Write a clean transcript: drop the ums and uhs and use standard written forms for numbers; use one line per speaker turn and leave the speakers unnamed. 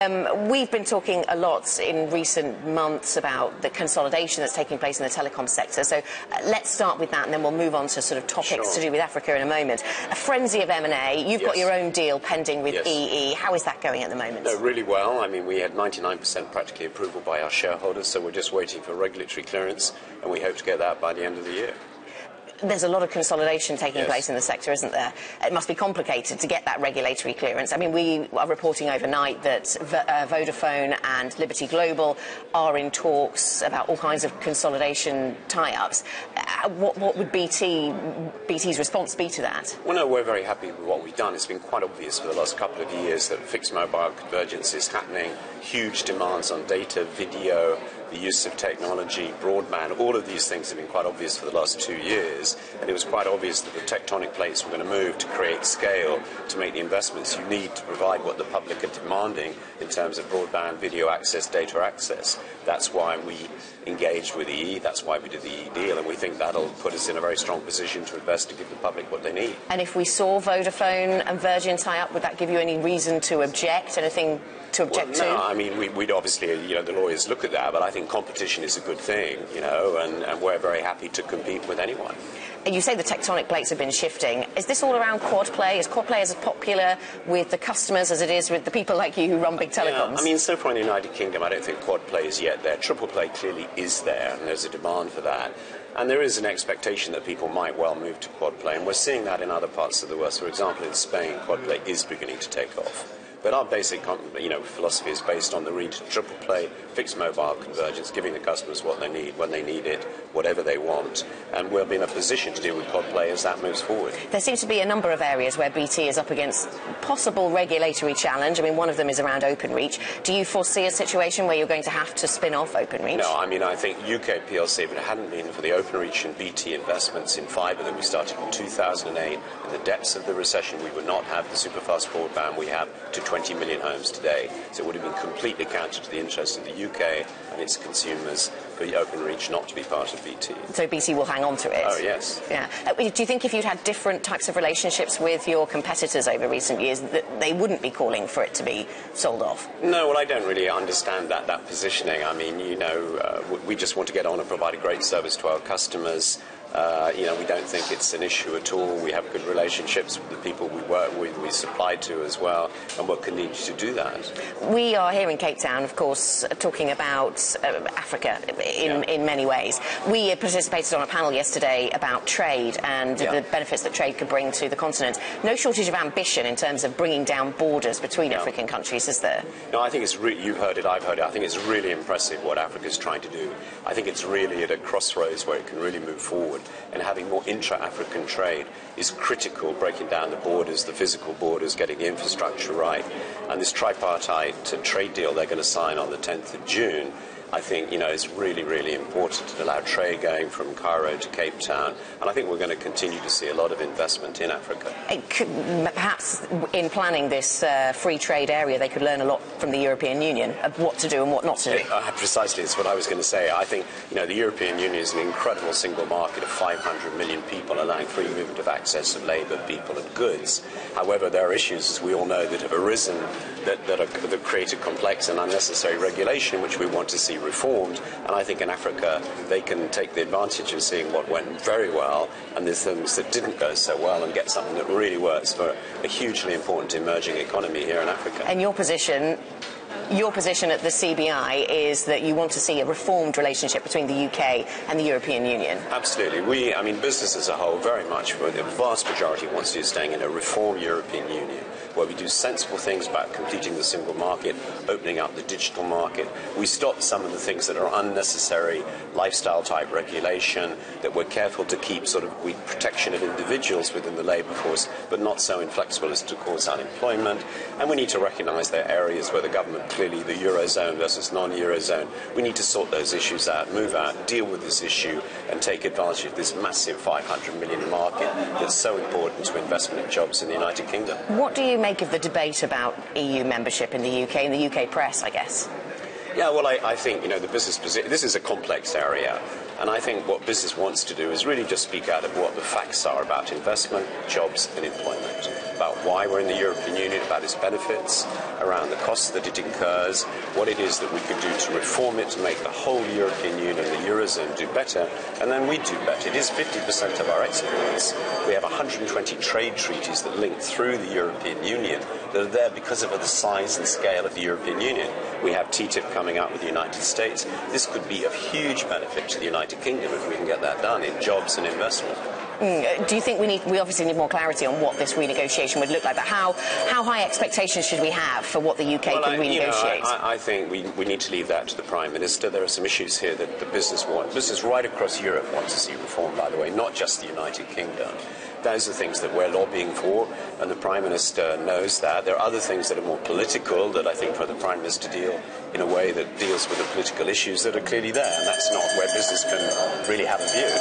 We've been talking a lot in recent months about the consolidation that's taking place in the telecom sector. So let's start with that, and then we'll move on to sort of topics to do with Africa in a moment. A frenzy of M&A. You've got your own deal pending with EE. How is that going at the moment?
No, really well. I mean, we had 99% practically approval by our shareholders, so we're just waiting for regulatory clearance, and we hope to get that by the end of the year.
There's a lot of consolidation taking place in the sector, isn't there? It must be complicated to get that regulatory clearance. I mean, we are reporting overnight that Vodafone and Liberty Global are in talks about all kinds of consolidation tie-ups. What would BT's response be to that?
Well, no, we're very happy with what we've done. It's been quite obvious for the last couple of years that fixed mobile convergence is happening. Huge demands on data, video, the use of technology, broadband, all of these things have been quite obvious for the last 2 years, and it was quite obvious that the tectonic plates were going to move to create scale, to make the investments you need to provide what the public are demanding in terms of broadband, video access, data access. That's why we engaged with EE, that's why we did the EE deal, and we think that'll put us in a very strong position to invest to give the public what they need.
And if we saw Vodafone and Virgin tie up, would that give you any reason to object, anything to object to?
No, I mean, we'd obviously, the lawyers look at that, but I think competition is a good thing, and we're very happy to compete with anyone.
And you say the tectonic plates have been shifting. Is this all around quad play? Is quad play as popular with the customers as it is with the people like you who run big telecoms?
Yeah, I mean, so far in the United Kingdom, I don't think quad play is yet there. Triple play clearly is there, and there's a demand for that. And there is an expectation that people might well move to quad play, and we're seeing that in other parts of the world. So, for example, in Spain, quad play is beginning to take off. But our basic philosophy is based on the triple play, fixed mobile convergence, giving the customers what they need, when they need it, whatever they want. And we'll be in a position to deal with quad play as that moves forward.
There seems to be a number of areas where BT is up against possible regulatory challenge. I mean, one of them is around Openreach. Do you foresee a situation where you're going to have to spin off Openreach?
No, I mean, I think UK PLC, if it hadn't been for the Openreach and BT investments in fibre that we started in 2008, in the depths of the recession, we would not have the superfast broadband we have to 20 million homes today. So it would have been completely counter to the interests of the UK and its consumers for Openreach not to be part of BT.
So BT will hang on to it?
Oh, yes.
Yeah. Do you think if you'd had different types of relationships with your competitors over recent years, that they wouldn't be calling for it to be sold off?
No, well, I don't really understand that positioning. I mean, we just want to get on and provide a great service to our customers. We don't think it's an issue at all. We have good relationships with the people we work with, we supply to as well, and we'll continue to do that.
We are here in Capetown, of course, talking about Africa in many ways. We participated on a panel yesterday about trade and the benefits that trade could bring to the continent. No shortage of ambition in terms of bringing down borders between African countries, is there?
No, I think it's you've heard it, I've heard it. I think it's really impressive what Africa's trying to do. I think it's really at a crossroads where it can really move forward. And having more intra-African trade is critical, breaking down the borders, the physical borders, getting the infrastructure right. And this tripartite trade deal they're going to sign on the 10th of June, I think, is really, really important to allow trade going from Cairo to Cape Town. And I think we're going to continue to see a lot of investment in Africa.
Perhaps in planning this free trade area, they could learn a lot from the European Union of what to do and what not to do.
Precisely, it's what I was going to say. I think, the European Union is an incredible single market of 500 million people, allowing free movement of access of labour, people and goods. However, there are issues, as we all know, that have arisen that created complex and unnecessary regulation, which we want to see reformed. And I think in Africa they can take the advantage of seeing what went very well and there's things that didn't go so well and get something that really works for a hugely important emerging economy here in Africa.
And your position at the CBI is that you want to see a reformed relationship between the UK and the European Union.
Absolutely. Business as a whole, very much, for the vast majority wants to be staying in a reformed European Union, where we do sensible things about completing the single market, opening up the digital market. We stop some of the things that are unnecessary, lifestyle-type regulation, that we're careful to keep protection of individuals within the labour force, but not so inflexible as to cause unemployment. And we need to recognise there are areas where the government, clearly the Eurozone versus non-Eurozone, we need to sort those issues out, move out, deal with this issue, and take advantage of this massive 500 million market that's so important to investment and jobs in the United Kingdom.
What do you make of the debate about EU membership in the UK, in the UK press, I guess?
Yeah, well, I think, the business position, this is a complex area. And I think what business wants to do is really just speak out of what the facts are about investment, jobs and employment, about why we're in the European Union, about its benefits, around the costs that it incurs, what it is that we could do to reform it, to make the whole European Union, the Eurozone, do better, and then we do better. It is 50% of our exports. We have 120 trade treaties that link through the European Union that are there because of the size and scale of the European Union. We have TTIP coming up with the United States. This could be of huge benefit to the United Kingdom if we can get that done in jobs and investment.
Do you think we obviously need more clarity on what this renegotiation would look like, but how high expectations should we have for what the UK can renegotiate?
I think we need to leave that to the Prime Minister. There are some issues here that the business right across Europe wants to see reform, by the way, not just the United Kingdom. Those are things that we're lobbying for, and the Prime Minister knows that. There are other things that are more political that I think for the Prime Minister deal in a way that deals with the political issues that are clearly there, and that's not where business can really have a view.